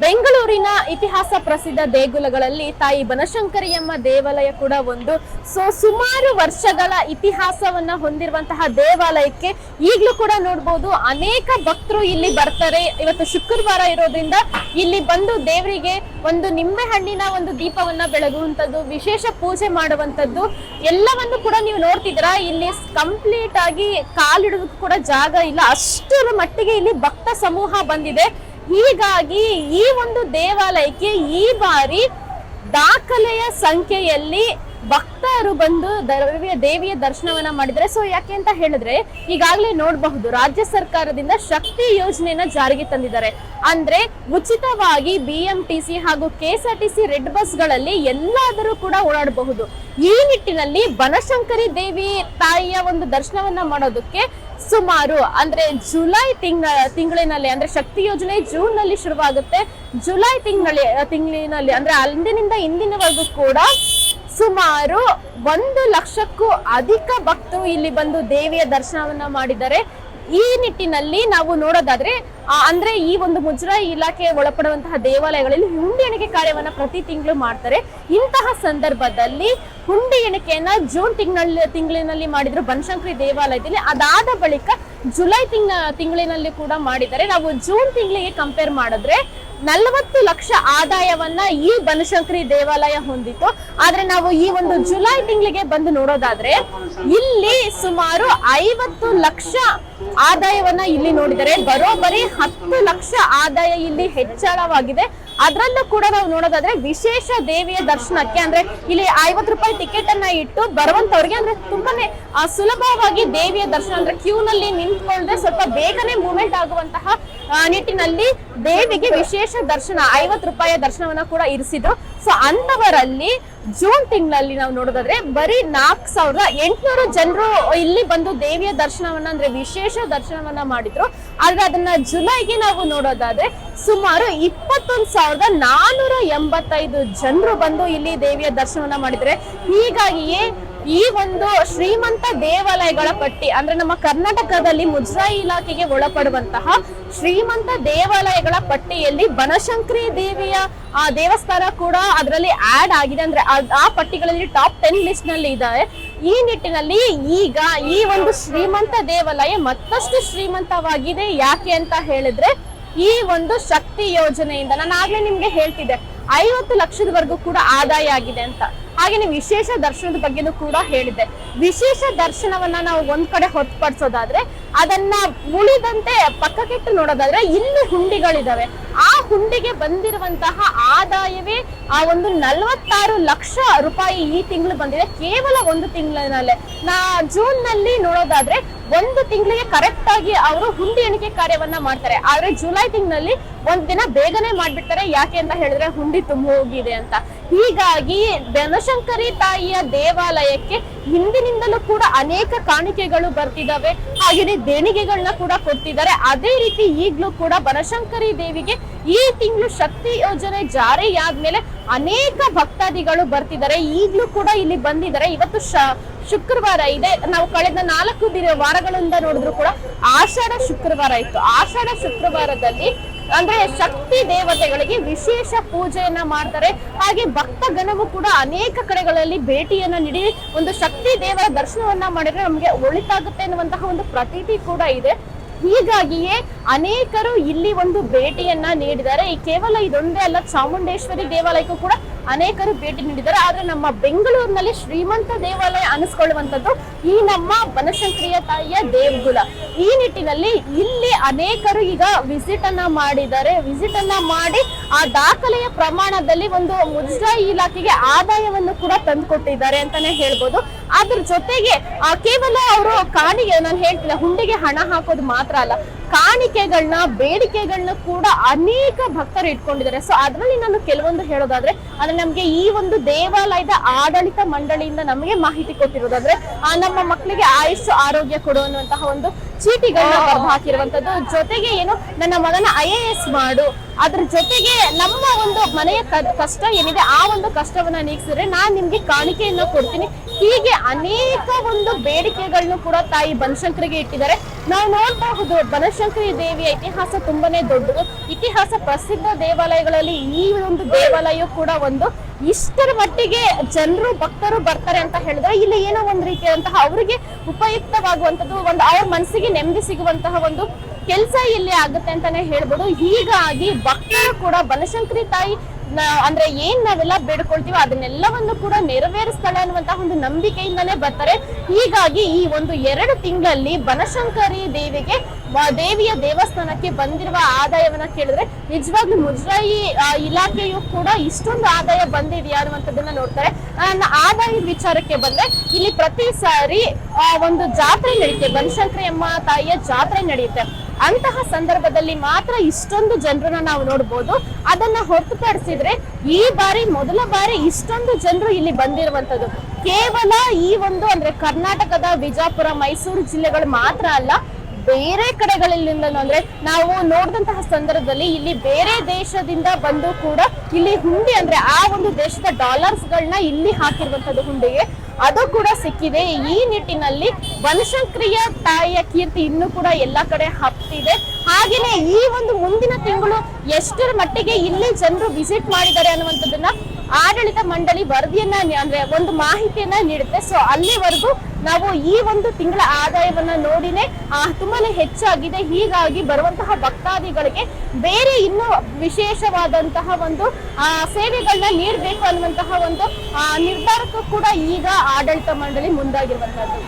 ಬೆಂಗಳೂರಿನ ಇತಿಹಾಸ ಪ್ರಸಿದ್ಧ ದೇಗುಲಗಳಲ್ಲಿ ತಾಯಿ ಬನಶಂಕರಿಯಮ್ಮ ದೇವಾಲಯ ಕೂಡ ಒಂದು. ಸುಮಾರು ವರ್ಷಗಳ ಇತಿಹಾಸವನ್ನ ಹೊಂದಿರುವಂತಹ ದೇವಾಲಯಕ್ಕೆ ಈಗಲೂ ಕೂಡ ನೋಡ್ಬೋದು ಅನೇಕ ಭಕ್ತರು ಇಲ್ಲಿ ಬರ್ತಾರೆ. ಇವತ್ತು ಶುಕ್ರವಾರ ಇರೋದ್ರಿಂದ ಇಲ್ಲಿ ಬಂದು ದೇವರಿಗೆ ಒಂದು ನಿಂಬೆ ಹಣ್ಣಿನ ಒಂದು ದೀಪವನ್ನ ಬೆಳಗುವಂತದ್ದು, ವಿಶೇಷ ಪೂಜೆ ಮಾಡುವಂತದ್ದು ಎಲ್ಲವನ್ನು ಕೂಡ ನೀವು ನೋಡ್ತಿದ್ದೀರಾ. ಇಲ್ಲಿ ಕಂಪ್ಲೀಟ್ ಆಗಿ ಕಾಲಿಡೋದಕ್ಕೂ ಕೂಡ ಜಾಗ ಇಲ್ಲ, ಅಷ್ಟರ ಮಟ್ಟಿಗೆ ಇಲ್ಲಿ ಭಕ್ತ ಸಮೂಹ ಬಂದಿದೆ. ಹೀಗಾಗಿ ಈ ಒಂದು ದೇವಾಲಯಕ್ಕೆ ಈ ಬಾರಿ ದಾಖಲೆಯ ಸಂಖ್ಯೆಯಲ್ಲಿ ಭಕ್ತರು ಬಂದು ದೇವಿಯ ದರ್ಶನವನ್ನ ಮಾಡಿದ್ರೆ. ಯಾಕೆ ಅಂತ ಹೇಳಿದ್ರೆ ಈಗಾಗಲೇ ನೋಡಬಹುದು ರಾಜ್ಯ ಸರ್ಕಾರದಿಂದ ಶಕ್ತಿ ಯೋಜನೆಯನ್ನ ಜಾರಿಗೆ ತಂದಿದ್ದಾರೆ. ಅಂದ್ರೆ ಉಚಿತವಾಗಿ BMTC ಹಾಗೂ KSRTC ರೆಡ್ ಬಸ್ ಗಳಲ್ಲಿ ಎಲ್ಲಾದರೂ ಕೂಡ ಓಡಾಡಬಹುದು. ಈ ನಿಟ್ಟಿನಲ್ಲಿ ಬನಶಂಕರಿ ದೇವಿ ತಾಯಿಯ ಒಂದು ದರ್ಶನವನ್ನ ಮಾಡೋದಕ್ಕೆ ಸುಮಾರು ಅಂದ್ರೆ ಜುಲೈ ತಿಂಗಳಿನಲ್ಲಿ ಅಂದ್ರೆ ಶಕ್ತಿ ಯೋಜನೆ ಜೂನ್ ನಲ್ಲಿ ಶುರುವಾಗುತ್ತೆ. ಜುಲೈ ತಿಂಗಳಿನಲ್ಲಿ ಅಂದ್ರೆ ಅಂದಿನಿಂದ ಇಂದಿನವರೆಗೂ ಕೂಡ ಸುಮಾರು 1 ಲಕ್ಷಕ್ಕೂ ಅಧಿಕ ಭಕ್ತರು ಇಲ್ಲಿ ಬಂದು ದೇವಿಯ ದರ್ಶನವನ್ನ ಮಾಡಿದ್ದಾರೆ. ಈ ನಿಟ್ಟಿನಲ್ಲಿ ನಾವು ನೋಡೋದಾದ್ರೆ ಅಂದ್ರೆ ಈ ಒಂದು ಮುಜರಾಯಿ ಇಲಾಖೆ ಒಳಪಡುವಂತಹ ದೇವಾಲಯಗಳಲ್ಲಿ ಹುಂಡಿ ಎಣಿಕೆ ಕಾರ್ಯವನ್ನ ಪ್ರತಿ ತಿಂಗಳು ಮಾಡ್ತಾರೆ. ಇಂತಹ ಸಂದರ್ಭದಲ್ಲಿ ಹುಂಡಿ ಎಣಿಕೆಯನ್ನ ಜೂನ್ ತಿಂಗಳಿನಲ್ಲಿ ಮಾಡಿದ್ರು ಬನಶಂಕರಿ ದೇವಾಲಯದಲ್ಲಿ. ಅದಾದ ಬಳಿಕ ಜುಲೈ ತಿಂಗಳಿನಲ್ಲಿ ಕೂಡ ಮಾಡಿದ್ದಾರೆ. ನಾವು ಜೂನ್ ತಿಂಗಳಿಗೆ ಕಂಪೇರ್ ಮಾಡಿದ್ರೆ 40 ಲಕ್ಷ ಆದಾಯವನ್ನ ಈ ಬನಶಂಕರಿ ದೇವಾಲಯ ಹೊಂದಿತ್ತು. ಆದ್ರೆ ನಾವು ಈ ಒಂದು ಜುಲೈ ತಿಂಗಳಿಗೆ ಬಂದು ನೋಡೋದಾದ್ರೆ ಇಲ್ಲಿ ಸುಮಾರು 50 ಲಕ್ಷ ಆದಾಯವನ್ನ ಇಲ್ಲಿ ನೋಡಿದರೆ ಬರೋಬ್ಬರಿ 10 ಲಕ್ಷ ಆದಾಯ ಇಲ್ಲಿ ಹೆಚ್ಚಳವಾಗಿದೆ. ಅದರಲ್ಲೂ ಕೂಡ ನಾವು ನೋಡೋದಾದ್ರೆ ವಿಶೇಷ ದೇವಿಯ ದರ್ಶನಕ್ಕೆ ಅಂದ್ರೆ ಇಲ್ಲಿ 50 ರೂಪಾಯಿ ಟಿಕೆಟ್ ಅನ್ನ ಇಟ್ಟು ಬರುವಂತವ್ರಿಗೆ ಅಂದ್ರೆ ತುಂಬಾನೇ ಸುಲಭವಾಗಿ ದೇವಿಯ ದರ್ಶನ ಅಂದ್ರೆ ಕ್ಯೂ ನಲ್ಲಿ ನಿಂತ್ಕೊಂಡ್ರೆ ಸ್ವಲ್ಪ ಬೇಗನೆ ಮೂವ್ಮೆಂಟ್ ಆಗುವಂತಹ ನಿಟ್ಟಿನಲ್ಲಿ ದೇವಿಗೆ ವಿಶೇಷ ದರ್ಶನ 50 ರೂಪಾಯಿಯ ದರ್ಶನವನ್ನ ಕೂಡ ಇರಿಸಿದ್ರು. ಅಂತವರಲ್ಲಿ ಜೂನ್ ತಿಂಗಳಲ್ಲಿ ನಾವು ನೋಡೋದಾದ್ರೆ ಬರೀ 4800 ಜನರು ಇಲ್ಲಿ ಬಂದು ದೇವಿಯ ದರ್ಶನವನ್ನ ಅಂದ್ರೆ ವಿಶೇಷ ದರ್ಶನವನ್ನ ಮಾಡಿದ್ರು. ಆದ್ರೆ ಅದನ್ನ ಜುಲೈಗೆ ನಾವು ನೋಡೋದಾದ್ರೆ ಸುಮಾರು 21,485 ಜನರು ಬಂದು ಇಲ್ಲಿ ದೇವಿಯ ದರ್ಶನವನ್ನ ಮಾಡಿದ್ರೆ. ಹೀಗಾಗಿಯೇ ಈ ಒಂದು ಶ್ರೀಮಂತ ದೇವಾಲಯಗಳ ಪಟ್ಟಿ ಅಂದ್ರೆ ನಮ್ಮ ಕರ್ನಾಟಕದಲ್ಲಿ ಮುಜರಾಯಿ ಇಲಾಖೆಗೆ ಒಳಪಡುವಂತಹ ಶ್ರೀಮಂತ ದೇವಾಲಯಗಳ ಪಟ್ಟಿಯಲ್ಲಿ ಬನಶಂಕರಿ ದೇವಿಯ ದೇವಸ್ಥಾನ ಕೂಡ ಅದರಲ್ಲಿ ಆಡ್ ಆಗಿದೆ. ಅಂದ್ರೆ ಆ ಪಟ್ಟಿಗಳಲ್ಲಿ ಟಾಪ್ 10 ಲಿಸ್ಟ್ ನಲ್ಲಿ ಇದ್ದಾರೆ. ಈ ನಿಟ್ಟಿನಲ್ಲಿ ಈಗ ಈ ಒಂದು ಶ್ರೀಮಂತ ದೇವಾಲಯ ಮತ್ತಷ್ಟು ಶ್ರೀಮಂತವಾಗಿದೆ. ಯಾಕೆ ಅಂತ ಹೇಳಿದ್ರೆ ಈ ಒಂದು ಶಕ್ತಿ ಯೋಜನೆಯಿಂದ ನಾನು ಆಗ್ಲೇ ನಿಮ್ಗೆ ಹೇಳ್ತಿದ್ದೆ 50 ಲಕ್ಷದವರೆಗೂ ಕೂಡ ಆದಾಯ ಆಗಿದೆ ಅಂತ. ಹಾಗೇನೆ ವಿಶೇಷ ದರ್ಶನದ ಬಗ್ಗೆನೂ ಕೂಡ ಹೇಳಿದೆ. ವಿಶೇಷ ದರ್ಶನವನ್ನ ನಾವು ಒಂದ್ ಕಡೆ ಹೊರತುಪಡಿಸೋದಾದ್ರೆ ಅದನ್ನ ಉಳಿದಂತೆ ಪಕ್ಕಕ್ಕಿಟ್ಟು ನೋಡೋದಾದ್ರೆ ಇಲ್ಲಿ ಹುಂಡಿಗಳಿದಾವೆ. ಆ ಹುಂಡಿಗೆ ಬಂದಿರುವಂತಹ ಆದಾಯವೇ ಆ ಒಂದು 46 ಲಕ್ಷ ರೂಪಾಯಿ ಈ ತಿಂಗಳು ಬಂದಿದೆ, ಕೇವಲ ಒಂದು ತಿಂಗಳಿನಲ್ಲೇ. ಜೂನ್ ನಲ್ಲಿ ನೋಡೋದಾದ್ರೆ ಒಂದು ತಿಂಗಳಿಗೆ ಕರೆಕ್ಟ್ ಆಗಿ ಅವರು ಹುಂಡಿ ಎಣಿಕೆ ಕಾರ್ಯವನ್ನ ಮಾಡ್ತಾರೆ. ಆದ್ರೆ ಜುಲೈ ತಿಂಗಳಲ್ಲಿ ಒಂದ್ ದಿನ ಬೇಗನೆ ಮಾಡ್ಬಿಡ್ತಾರೆ. ಯಾಕೆ ಅಂತ ಹೇಳಿದ್ರೆ ಹುಂಡಿ ತುಂಬ ಹೋಗಿದೆ ಅಂತ. ಹೀಗಾಗಿ ಬನಶಂಕರಿ ತಾಯಿಯ ದೇವಾಲಯಕ್ಕೆ ಹಿಂದಿನಿಂದಲೂ ಕೂಡ ಅನೇಕ ಕಾಣಿಕೆಗಳು ಬರ್ತಿದ್ದಾವೆ, ಹಾಗೆಯೇ ದೇಣಿಗೆಗಳನ್ನ ಕೂಡ ಕೊಡ್ತಿದ್ದಾರೆ. ಅದೇ ರೀತಿ ಈಗ್ಲೂ ಕೂಡ ಬನಶಂಕರಿ ದೇವಿಗೆ ಈ ತಿಂಗಳು ಶಕ್ತಿ ಯೋಜನೆ ಜಾರಿಯಾದ್ಮೇಲೆ ಅನೇಕ ಭಕ್ತಾದಿಗಳು ಬರ್ತಿದ್ದಾರೆ. ಈಗ್ಲೂ ಕೂಡ ಇಲ್ಲಿ ಬಂದಿದ್ದಾರೆ. ಇವತ್ತು ಶುಕ್ರವಾರ ಇದೆ. ನಾವು ಕಳೆದ 4 ವಾರಗಳಿಂದ ನೋಡಿದ್ರು ಕೂಡ ಆಷಾಢ ಶುಕ್ರವಾರ ಇತ್ತು. ಆಷಾಢ ಶುಕ್ರವಾರದಲ್ಲಿ ಅಂದ್ರೆ ಶಕ್ತಿ ದೇವತೆಗಳಿಗೆ ವಿಶೇಷ ಪೂಜೆಯನ್ನ ಮಾಡ್ತಾರೆ. ಹಾಗೆ ಭಕ್ತ ಗಣವು ಕೂಡ ಅನೇಕ ಕಡೆಗಳಲ್ಲಿ ಭೇಟಿಯನ್ನ ನೀಡಿ ಒಂದು ಶಕ್ತಿ ದೇವರ ದರ್ಶನವನ್ನ ಮಾಡಿದ್ರೆ ನಮ್ಗೆ ಒಳಿತಾಗುತ್ತೆ ಅನ್ನುವಂತಹ ಒಂದು ಪ್ರತೀತಿ ಕೂಡ ಇದೆ. ಹೀಗಾಗಿಯೇ ಅನೇಕರು ಇಲ್ಲಿ ಒಂದು ಭೇಟಿಯನ್ನ ನೀಡಿದ್ದಾರೆ. ಈ ಕೇವಲ ಇದೊಂದೇ ಅಲ್ಲ, ಚಾಮುಂಡೇಶ್ವರಿ ದೇವಾಲಯಕ್ಕೂ ಕೂಡ ಅನೇಕರು ಭೇಟಿ ನೀಡಿದ್ದಾರೆ. ಆದ್ರೆ ನಮ್ಮ ಬೆಂಗಳೂರಿನಲ್ಲಿ ಶ್ರೀಮಂತ ದೇವಾಲಯ ಅನಿಸ್ಕೊಳ್ಳುವಂಥದ್ದು ಈ ನಮ್ಮ ಬನಶಂಕರಿಯ ತಾಯಿಯ ದೇವಗುಲ. ಈ ನಿಟ್ಟಿನಲ್ಲಿ ಇಲ್ಲಿ ಅನೇಕರು ಈಗ ವಿಸಿಟ್ ಅನ್ನ ಮಾಡಿದ್ದಾರೆ. ವಿಸಿಟ್ ಅನ್ನ ಮಾಡಿ ಆ ದಾಖಲೆಯ ಪ್ರಮಾಣದಲ್ಲಿ ಒಂದು ಮುಜರಾಯಿ ಇಲಾಖೆಗೆ ಆದಾಯವನ್ನು ಕೂಡ ತಂದುಕೊಟ್ಟಿದ್ದಾರೆ ಅಂತಾನೆ ಹೇಳ್ಬೋದು. ಅದ್ರ ಜೊತೆಗೆ ಕೇವಲ ಅವರು ಕಾಣಿಗೆ ನಾನು ಹೇಳ್ತಿಲ್ಲ ಹುಂಡಿಗೆ ಹಣ ಹಾಕೋದು ಮಾತ್ರ ಅಲ್ಲ, ಕಾಣಿಕೆಗಳನ್ನ ಬೇಡಿಕೆಗಳನ್ನ ಕೂಡ ಅನೇಕ ಭಕ್ತರು ಇಟ್ಕೊಂಡಿದ್ದಾರೆ. ಅದರಲ್ಲಿ ನಾನು ಕೆಲವೊಂದು ಹೇಳೋದಾದ್ರೆ ಅಂದ್ರೆ ನಮ್ಗೆ ಈ ಒಂದು ದೇವಾಲಯದ ಆಡಳಿತ ಮಂಡಳಿಯಿಂದ ನಮಗೆ ಮಾಹಿತಿ ಕೊಟ್ಟಿರೋದಾದ್ರೆ ನಮ್ಮ ಮಕ್ಕಳಿಗೆ ಆಯುಷ್ ಆರೋಗ್ಯ ಕೊಡುವಂತಹ ಒಂದು ಚೀಟಿಗಳನ್ನ ಬರೆದು ಹಾಕಿರುವಂತದ್ದು. ಜೊತೆಗೆ ಏನು ನನ್ನ ಮಗನ IAS ಮಾಡು, ಅದ್ರ ಜೊತೆಗೆ ನಮ್ಮ ಒಂದು ಮನೆಯ ಕಷ್ಟ ಏನಿದೆ ಆ ಒಂದು ಕಷ್ಟವನ್ನ ನೀಗಿಸಿದ್ರೆ ನಾನ್ ನಿಮ್ಗೆ ಕಾಣಿಕೆಯನ್ನ ಕೊಡ್ತೀನಿ. ಹೀಗೆ ಅನೇಕ ಒಂದು ಬೇಡಿಕೆಗಳನ್ನು ಕೂಡ ತಾಯಿ ಬನಶಂಕರಿಗೆ ಇಟ್ಟಿದ್ದಾರೆ. ನಾವು ನೋಡಬಹುದು ಬನಶಂಕರಿ ದೇವಿಯ ಇತಿಹಾಸ ತುಂಬಾನೇ ದೊಡ್ಡದು. ಇತಿಹಾಸ ಪ್ರಸಿದ್ಧ ದೇವಾಲಯಗಳಲ್ಲಿ ಈ ಒಂದು ದೇವಾಲಯ ಕೂಡ ಒಂದು. ಇಷ್ಟರ ಮಟ್ಟಿಗೆ ಜನರು ಭಕ್ತರು ಬರ್ತಾರೆ ಅಂತ ಹೇಳಿದ್ರೆ ಇಲ್ಲಿ ಏನೋ ಒಂದು ರೀತಿಯಾದಂತಹ ಅವರಿಗೆ ಉಪಯುಕ್ತವಾಗುವಂತದ್ದು, ಒಂದು ಅವ್ರ ಮನಸ್ಸಿಗೆ ನೆಮ್ಮದಿ ಸಿಗುವಂತಹ ಒಂದು ಕೆಲಸ ಇಲ್ಲಿ ಆಗುತ್ತೆ ಅಂತಾನೆ ಹೇಳ್ಬೋದು. ಹೀಗಾಗಿ ಭಕ್ತರು ಕೂಡ ಬನಶಂಕರಿ ತಾಯಿ ಅಂದ್ರೆ ಏನ್ ನಾವೆಲ್ಲ ಬೇಡ್ಕೊಳ್ತೀವೋ ಅದನ್ನೆಲ್ಲವನ್ನು ಕೂಡ ನೆರವೇರಿಸ್ತಾಳೆ ಅನ್ನುವಂತಹ ಒಂದು ನಂಬಿಕೆಯಿಂದಾನೇ ಬರ್ತಾರೆ. ಹೀಗಾಗಿ ಈ ಒಂದು 2 ತಿಂಗಳಲ್ಲಿ ಬನಶಂಕರಿ ದೇವಿಯ ದೇವಸ್ಥಾನಕ್ಕೆ ಬಂದಿರುವ ಆದಾಯವನ್ನ ಕೇಳಿದ್ರೆ ನಿಜವಾಗ್ಲೂ ಮುಜರಾಯಿ ಇಲಾಖೆಯು ಕೂಡ ಇಷ್ಟೊಂದು ಆದಾಯ ಬಂದಿದೆಯಾ ಅನ್ನುವಂಥದ್ದನ್ನ ನೋಡ್ತಾರೆ. ಆದಾಯದ ವಿಚಾರಕ್ಕೆ ಬಂದ್ರೆ ಇಲ್ಲಿ ಪ್ರತಿ ಸಾರಿ ಒಂದು ಜಾತ್ರೆ ನಡೆಯುತ್ತೆ, ಬನಶಂಕರಿ ಅಮ್ಮ ತಾಯಿಯ ಜಾತ್ರೆ ನಡೆಯುತ್ತೆ. ಅಂತಹ ಸಂದರ್ಭದಲ್ಲಿ ಮಾತ್ರ ಇಷ್ಟೊಂದು ಜನರನ್ನ ನಾವು ನೋಡ್ಬೋದು. ಅದನ್ನ ಹೊರತುಪಡಿಸಿದ್ರೆ ಈ ಬಾರಿ ಮೊದಲ ಬಾರಿ ಇಷ್ಟೊಂದು ಜನರು ಇಲ್ಲಿ ಬಂದಿರುವಂತದ್ದು ಕೇವಲ ಈ ಒಂದು ಅಂದ್ರೆ ಕರ್ನಾಟಕದ ವಿಜಯಪುರ, ಮೈಸೂರು ಜಿಲ್ಲೆಗಳು ಮಾತ್ರ ಅಲ್ಲ, ಬೇರೆ ಕಡೆಗಳಿಂದ ಅಂದ್ರೆ ನಾವು ನೋಡಿದಂತಹ ಸಂದರ್ಭದಲ್ಲಿ ಇಲ್ಲಿ ಬೇರೆ ದೇಶದಿಂದ ಬಂದು ಕೂಡ ಇಲ್ಲಿ ಹುಂಡಿ ಅಂದ್ರೆ ಆ ಒಂದು ದೇಶದ ಡಾಲರ್ಸ್ ಗಳನ್ನ ಇಲ್ಲಿ ಹಾಕಿರುವಂತದ್ದು ಹುಂಡಿಗೆ ಅದು ಕೂಡ ಸಿಕ್ಕಿದೆ. ಈ ನಿಟ್ಟಿನಲ್ಲಿ ಬನಶಂಕರಿಯ ತಾಯಿಯ ಕೀರ್ತಿ ಇನ್ನೂ ಕೂಡ ಎಲ್ಲಾ ಕಡೆ ಹಬ್ಬಿದೆ. ಹಾಗೇನೆ ಈ ಒಂದು ಮುಂದಿನ ತಿಂಗಳು ಎಷ್ಟರ ಮಟ್ಟಿಗೆ ಇಲ್ಲಿ ಜನರು ವಿಸಿಟ್ ಮಾಡಿದ್ದಾರೆ ಅನ್ನುವಂಥದ್ದನ್ನ ಆಡಳಿತ ಮಂಡಳಿ ವರದಿಯನ್ನ ಅಂದ್ರೆ ಒಂದು ಮಾಹಿತಿಯನ್ನ ನೀಡುತ್ತೆ. ಸೊ ಅಲ್ಲಿವರೆಗೂ ನಾವು ಈ ಒಂದು ತಿಂಗಳ ಆದಾಯವನ್ನ ನೋಡಿನೇ ತುಂಬಾನೇ ಹೆಚ್ಚಾಗಿದೆ. ಹೀಗಾಗಿ ಬರುವಂತಹ ಭಕ್ತಾದಿಗಳಿಗೆ ಬೇರೆ ಇನ್ನೂ ವಿಶೇಷವಾದಂತಹ ಒಂದು ಸೇವೆಗಳನ್ನ ನೀಡಬೇಕು ಅನ್ನುವಂತಹ ಒಂದು ನಿರ್ಧಾರಕ್ಕೂ ಕೂಡ ಈಗ ಆಡಳಿತ ಮಂಡಳಿ ಮುಂದಾಗಿರುವಂತದ್ದು.